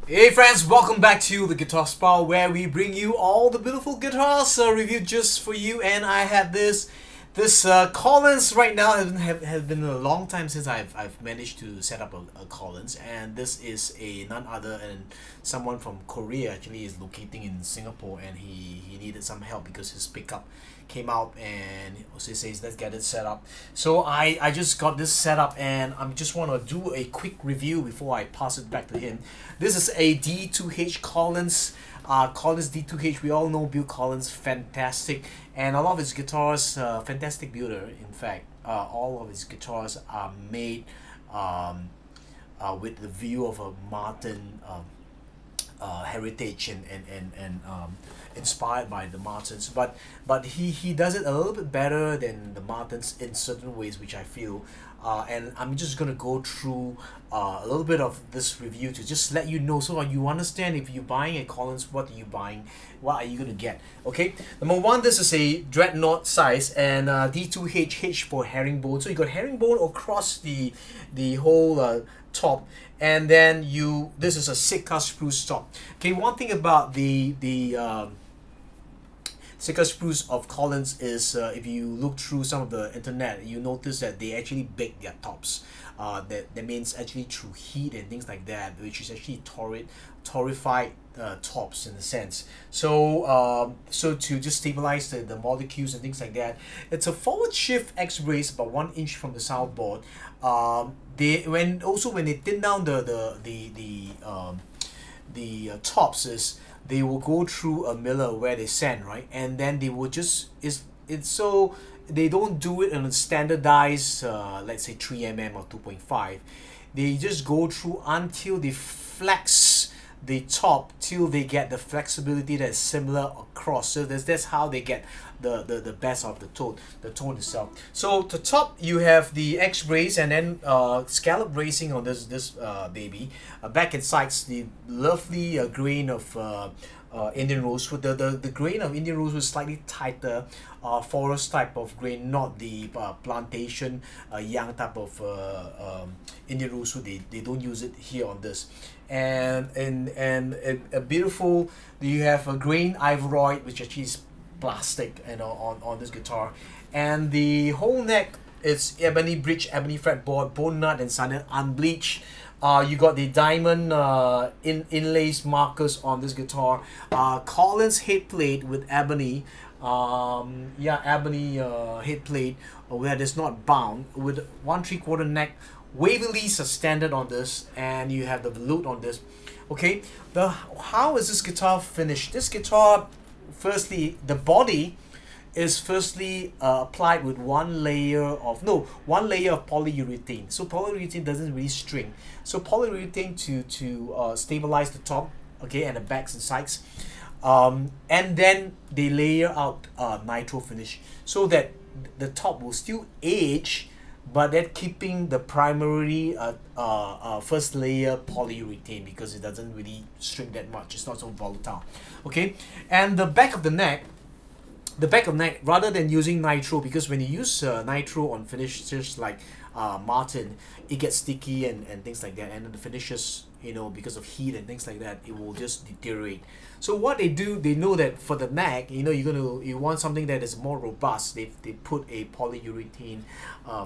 Hey friends, welcome back to the Guitar Spa where we bring you all the beautiful guitars reviewed just for you. And I had this Collins right now. Has been a long time since I've managed to set up a Collins, and this is a none other and someone from Korea. Actually is locating in Singapore, and he needed some help because his pickup came out, and also says let's get it set up. So I just got this set up, and I just want to do a quick review before I pass it back to him. This is a D2H Collins. Collins D2H, we all know Bill Collins, fantastic, and a lot of his guitars, fantastic builder. In fact, all of his guitars are made with the view of a Martin heritage and inspired by the Martins, but he does it a little bit better than the Martins in certain ways, which I feel. And I'm just gonna go through a little bit of this review to just let you know, so you understand if you're buying a Collins, what are you buying, what are you gonna get. Okay, number one, this is a dreadnought size, and D2H, H for herringbone. So you got herringbone across the whole top, and then this is a Sitka spruce top. Okay, one thing about the Sitka spruce of Collins is, if you look through some of the internet, you notice that they actually bake their tops. That means actually through heat and things like that, which is actually torrified tops in a sense. So to just stabilize the molecules and things like that, it's a forward shift X brace about 1 inch from the southboard. When they thin down the tops, is they will go through a miller where they sand, right, and then they will just it's so they don't do it in a standardized let's say 3 mm or 2.5. They just go through until they flex the top till they get the flexibility that's similar across. So that's how they get the best of the tone itself. So the top, you have the X brace, and then scallop bracing on this baby. Back and sides, the lovely grain of Indian rosewood. The grain of Indian rosewood is slightly tighter, forest type of grain, not the plantation young type of Indian rosewood. They don't use it here on this. And a beautiful, you have a grain ivory, which actually is plastic, on this guitar. And the whole neck is ebony bridge, ebony fretboard, bone nut and sunnet, unbleached. You got the diamond inlays markers on this guitar. Collins head plate with ebony, ebony head plate, where it's not bound, with 1/3 neck. Waverleys are standard on this, and you have the veloute on this. Okay, how is this guitar finished? This guitar, firstly, the body is applied with one layer of polyurethane. So polyurethane doesn't really string. So polyurethane to stabilize the top, okay, and the backs and sides, and then they layer out nitro finish so that the top will still age, but then keeping the primary first layer polyurethane, because it doesn't really string that much. It's not so volatile. Okay, and the back of neck, rather than using nitro, because when you use nitro on finishes like Martin, it gets sticky and things like that, and the finishes, because of heat and things like that, it will just deteriorate. So what they do, they know that for the neck, you want something that is more robust. They put a polyurethane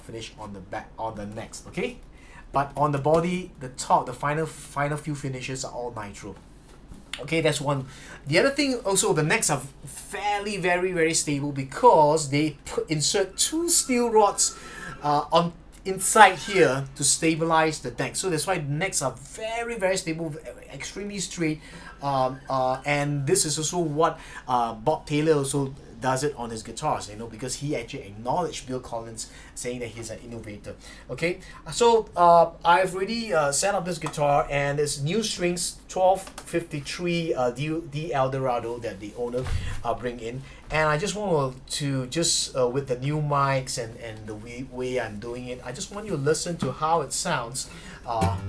finish on the back, on the necks. Okay, but on the body, the top, the final few finishes are all nitro. Okay, that's one. The other thing also, the necks are fairly very stable, because they insert 2 steel rods on inside here to stabilize the neck. So that's why the necks are very stable, extremely straight. And this is also what Bob Taylor also does it on his guitars, because he actually acknowledged Bill Collins, saying that he's an innovator. Okay, so I've already set up this guitar, and it's new strings 1253 D Eldorado that the owner bring in. And I just want to with the new mics and the way I'm doing it, I just want you to listen to how it sounds.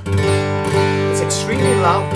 It's extremely loud.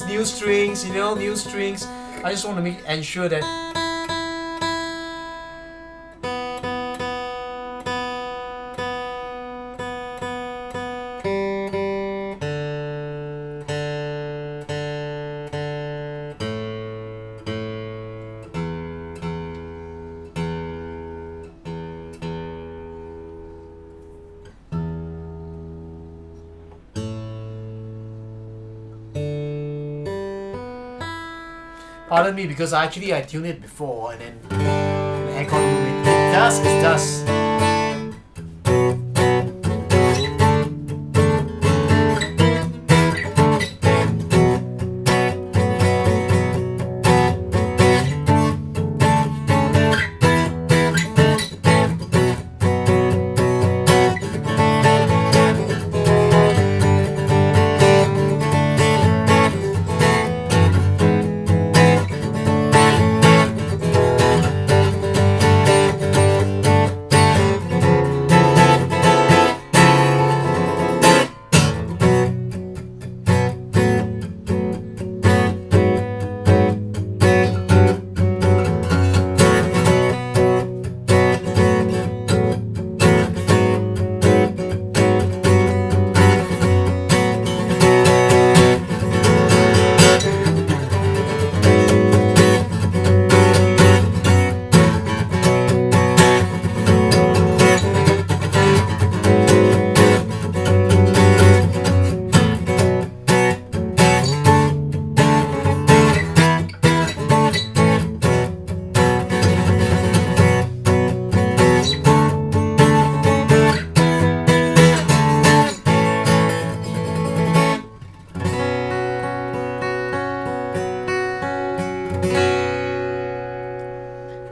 it's new strings, you know, new strings. I just want to ensure that pardon me, because I tuned it before, and then in the aircon room it does.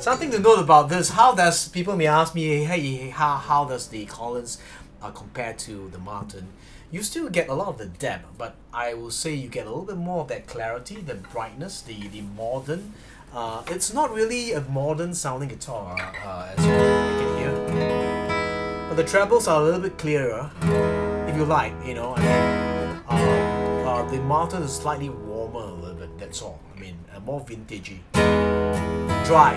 Something to note about this, how does, people may ask me, hey, how does the Collins compare to the Martin? You still get a lot of the depth, but I will say you get a little bit more of that clarity, the brightness, the modern. It's not really a modern sounding guitar, as you can hear. But the trebles are a little bit clearer, if you like, you know. I mean, the Martin is slightly warmer a little bit, that's all. I mean, more vintagey. Dry.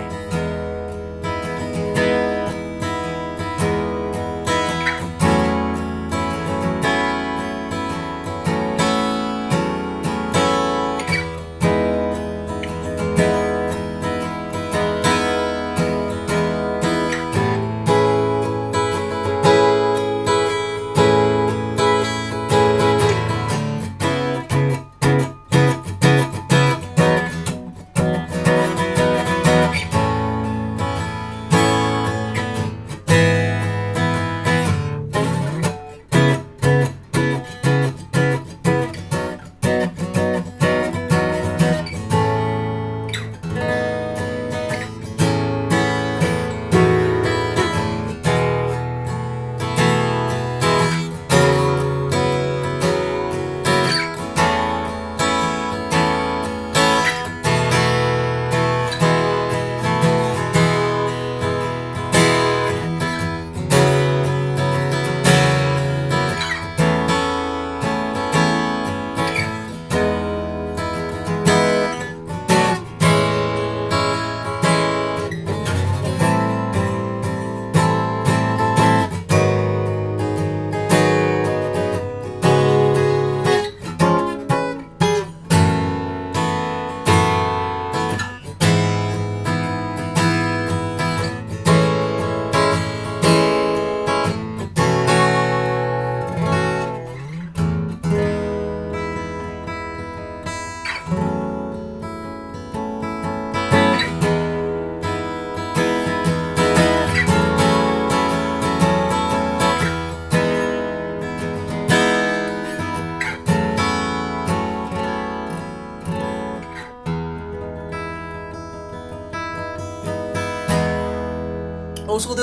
Also,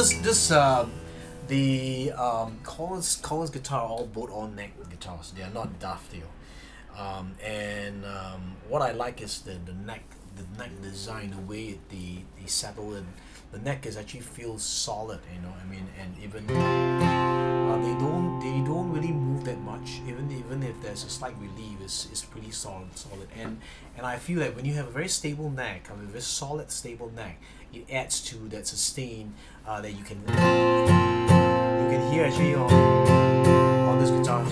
the Collins guitar are all bolt-on neck guitars. They are not dovetail. What I like is the neck design, the way they settle in. The neck is actually feels solid, you know. I mean, and even they don't really move that much. Even if there's a slight relief. It's pretty solid. And I feel that when you have a very stable neck, a very solid, stable neck, it adds to that sustain that you can hear actually on this guitar.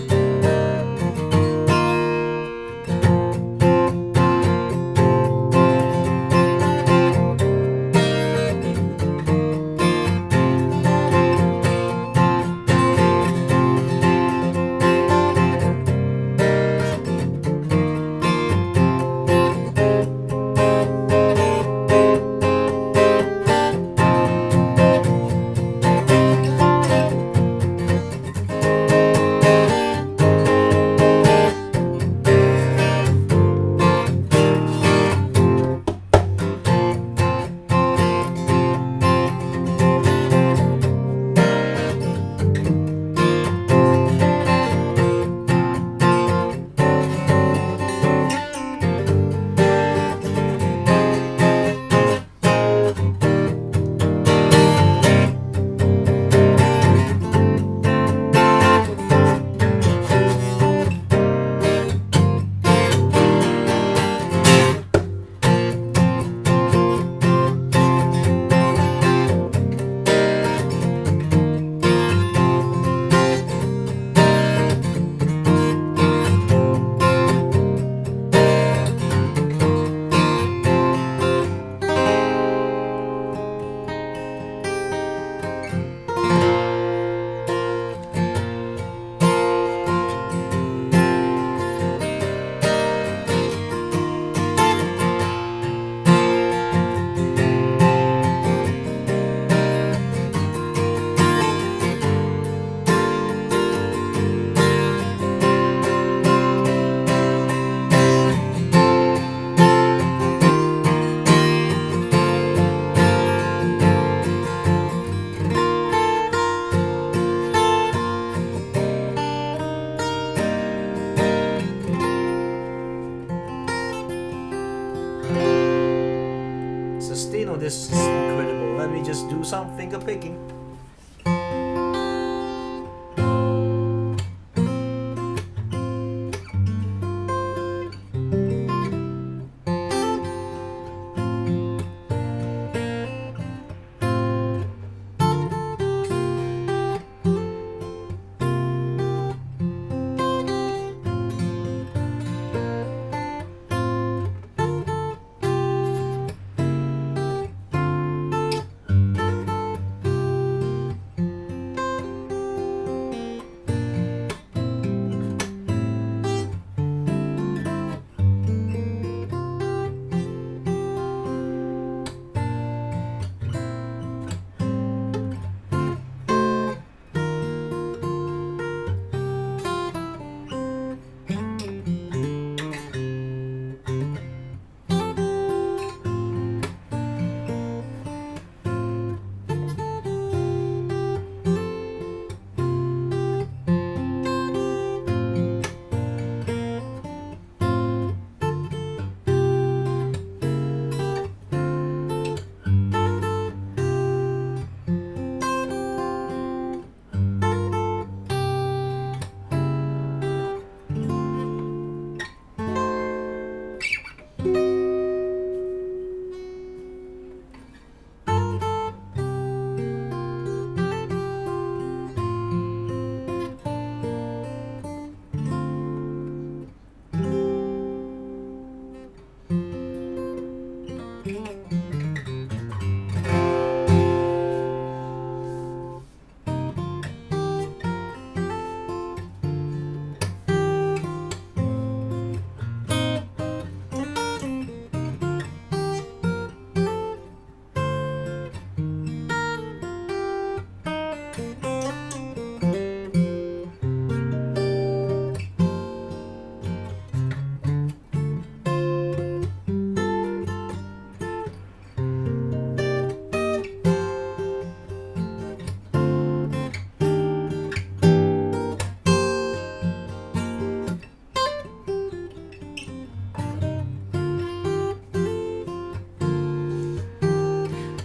Sustain on this is incredible. Let me just do some finger picking.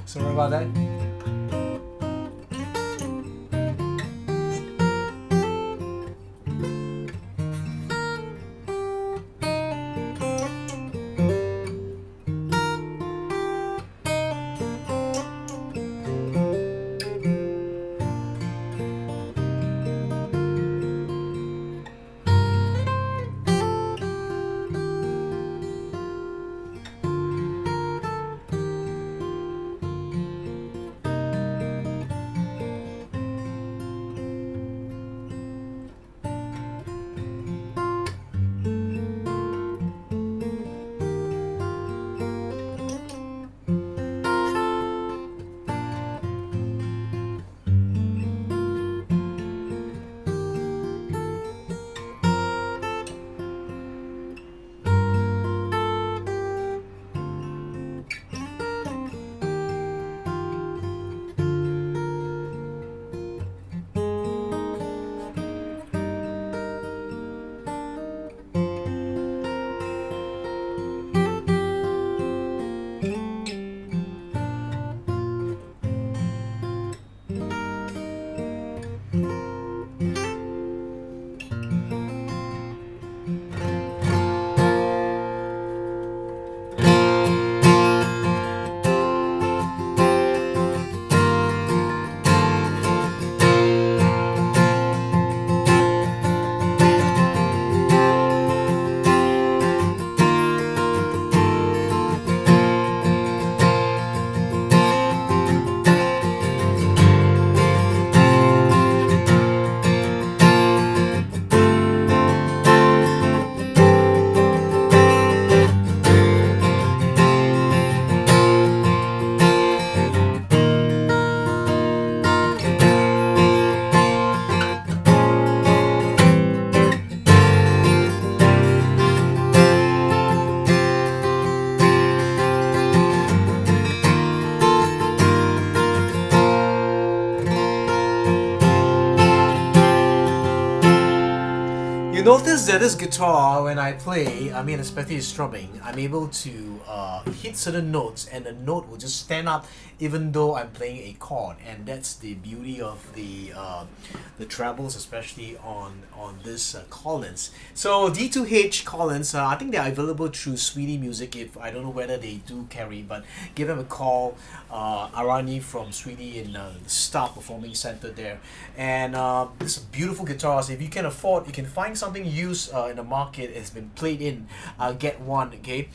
Sorry about that. You notice that this guitar, when I play, I mean especially strumming, I'm able to hit certain notes and the note will just stand up even though I'm playing a chord, and that's the beauty of the trebles, especially on this Collings. So D2H Collings, I think they're available through Sweetie Music. If I don't know whether they do carry, but give them a call. Arani from Sweetie in Star Performing Center there, and this beautiful guitars. If you can afford, you can find something used in the market. It's been played in. Get one, okay?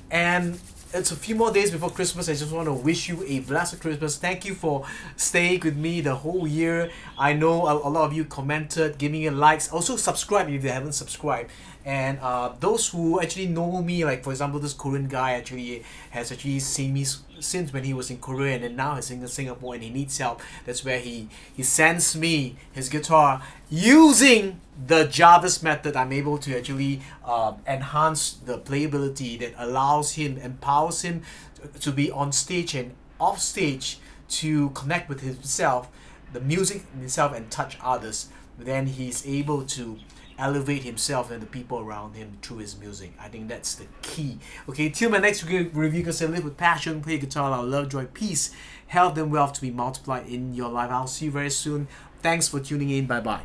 And it's a few more days before Christmas. I just want to wish you a blessed Christmas. Thank you for staying with me the whole year. I know a lot of you commented, giving me likes. Also subscribe if you haven't subscribed. And those who actually know me, like for example, this Korean guy actually has actually seen me since when he was in Korea, and then now he's in Singapore and he needs help. That's where he sends me his guitar. Using the Jarvis method, I'm able to actually enhance the playability that allows him, empowers him to be on stage and off stage, to connect with himself, the music himself, and touch others. Then he's able to elevate himself and the people around him through his music. I think that's the key. Okay, till my next review, because I live with passion, play guitar, allow love, joy, peace, health, and wealth to be multiplied in your life. I'll see you very soon. Thanks for tuning in. Bye bye.